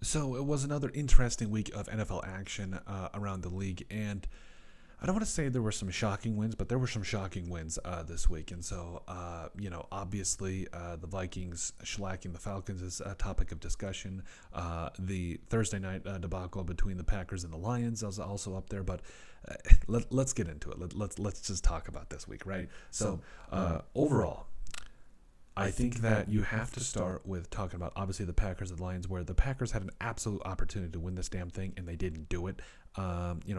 So it was another interesting week of NFL action around the league, and I don't want to say there were some shocking wins, but there were some shocking wins this week. And so, obviously, the Vikings shellacking the Falcons is a topic of discussion. The Thursday night debacle between the Packers and the Lions is also up there. But let's get into it. Let's just talk about this week, right? So, overall, I think that you have to start with talking about obviously the Packers and the Lions, where the Packers had an absolute opportunity to win this damn thing and they didn't do it.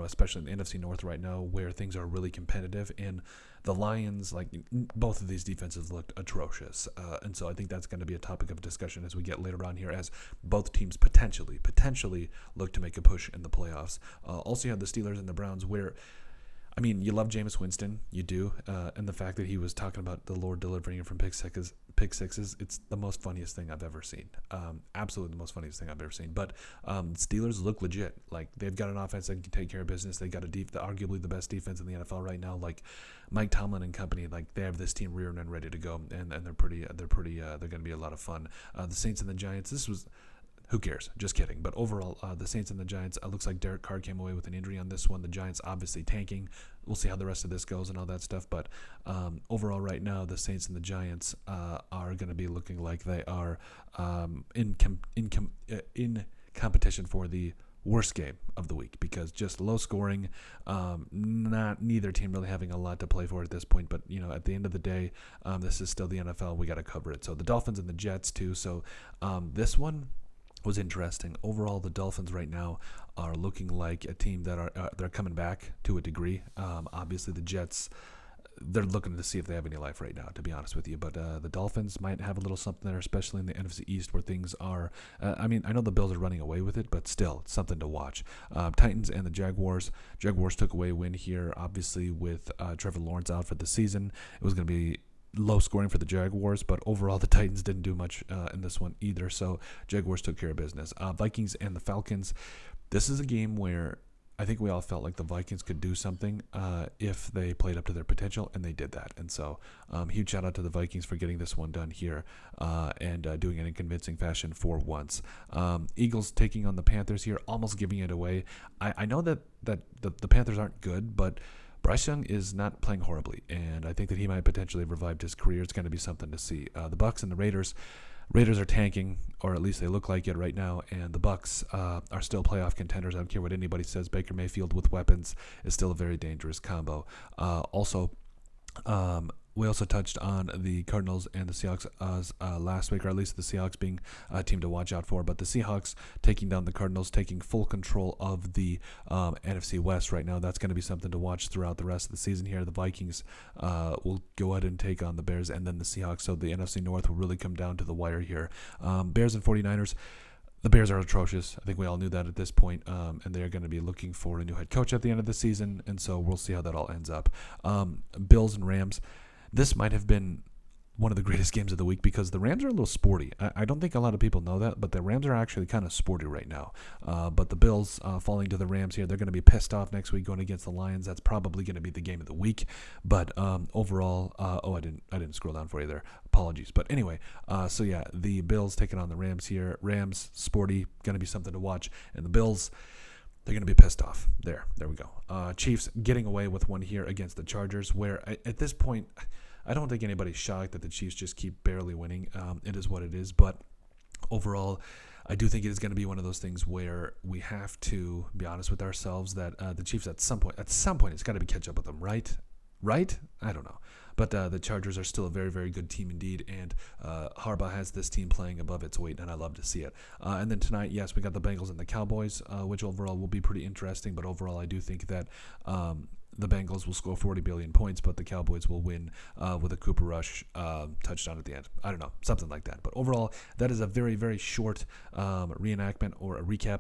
Especially in the NFC North right now, where things are really competitive, and the Lions, like both of these defenses, looked atrocious, and so I think that's going to be a topic of discussion as we get later on here, as both teams potentially look to make a push in the playoffs. Also, you have the Steelers and the Browns, where you love Jameis Winston, you do, and the fact that he was talking about the Lord delivering him from pick sixes, it's the most funniest thing I've ever seen. Absolutely the most funniest thing I've ever seen. But Steelers look legit. Like, they've got an offense that can take care of business. They got arguably the best defense in the NFL right now. Like Mike Tomlin and company, like they have this team rearing and ready to go, and they're going to be a lot of fun. The Saints and the Giants. Who cares? Just kidding. But overall, the Saints and the Giants, it looks like Derek Carr came away with an injury on this one. The Giants obviously tanking. We'll see how the rest of this goes and all that stuff. But overall, right now, the Saints and the Giants are going to be looking like they are in competition for the worst game of the week, because just low scoring, neither team really having a lot to play for at this point. But at the end of the day, this is still the NFL. We got to cover it. So the Dolphins and the Jets too. So this one was interesting. Overall, the Dolphins right now are looking like a team that they're coming back to a degree. Obviously, the Jets, they're looking to see if they have any life right now, to be honest with you. But the Dolphins might have a little something there, especially in the NFC East, where things are. I know the Bills are running away with it, but still, it's something to watch. Titans and the Jaguars. Jaguars took away a win here, obviously, with Trevor Lawrence out for the season. It was going to be low scoring for the Jaguars, but overall the Titans didn't do much in this one either, so Jaguars took care of business. Vikings and the Falcons. This is a game where I think we all felt like the Vikings could do something if they played up to their potential, and they did that. And so huge shout out to the Vikings for getting this one done here and doing it in convincing fashion for once. Eagles taking on the Panthers here, almost giving it away. I know that the Panthers aren't good, but Bryce Young is not playing horribly, and I think that he might potentially have revived his career. It's going to be something to see. The Bucs and the Raiders. Raiders are tanking, or at least they look like it right now, and the Bucs are still playoff contenders. I don't care what anybody says. Baker Mayfield with weapons is still a very dangerous combo. We also touched on the Cardinals and the Seahawks last week, or at least the Seahawks being a team to watch out for. But the Seahawks taking down the Cardinals, taking full control of the NFC West right now. That's going to be something to watch throughout the rest of the season here. The Vikings will go ahead and take on the Bears and then the Seahawks. So the NFC North will really come down to the wire here. Bears and 49ers. The Bears are atrocious. I think we all knew that at this point, and they're going to be looking for a new head coach at the end of the season, and so we'll see how that all ends up. Bills and Rams. This might have been one of the greatest games of the week because the Rams are a little sporty. I don't think a lot of people know that, but the Rams are actually kind of sporty right now. But the Bills falling to the Rams here, they're going to be pissed off next week going against the Lions. That's probably going to be the game of the week. But overall, I didn't scroll down for you there. Apologies. But anyway, the Bills taking on the Rams here. Rams, sporty, going to be something to watch. And the Bills, they're going to be pissed off. There we go. Chiefs getting away with one here against the Chargers, where at this point, I don't think anybody's shocked that the Chiefs just keep barely winning. It is what it is. But overall, I do think it is going to be one of those things where we have to be honest with ourselves that the Chiefs at some point, it's got to be catch up with them, right? Right? I don't know. But the Chargers are still a very, very good team indeed, and Harbaugh has this team playing above its weight, and I love to see it. And then tonight, yes, we got the Bengals and the Cowboys, which overall will be pretty interesting, but overall I do think that the Bengals will score 40 billion points, but the Cowboys will win with a Cooper Rush touchdown at the end. I don't know, something like that. But overall, that is a very, very short reenactment or a recap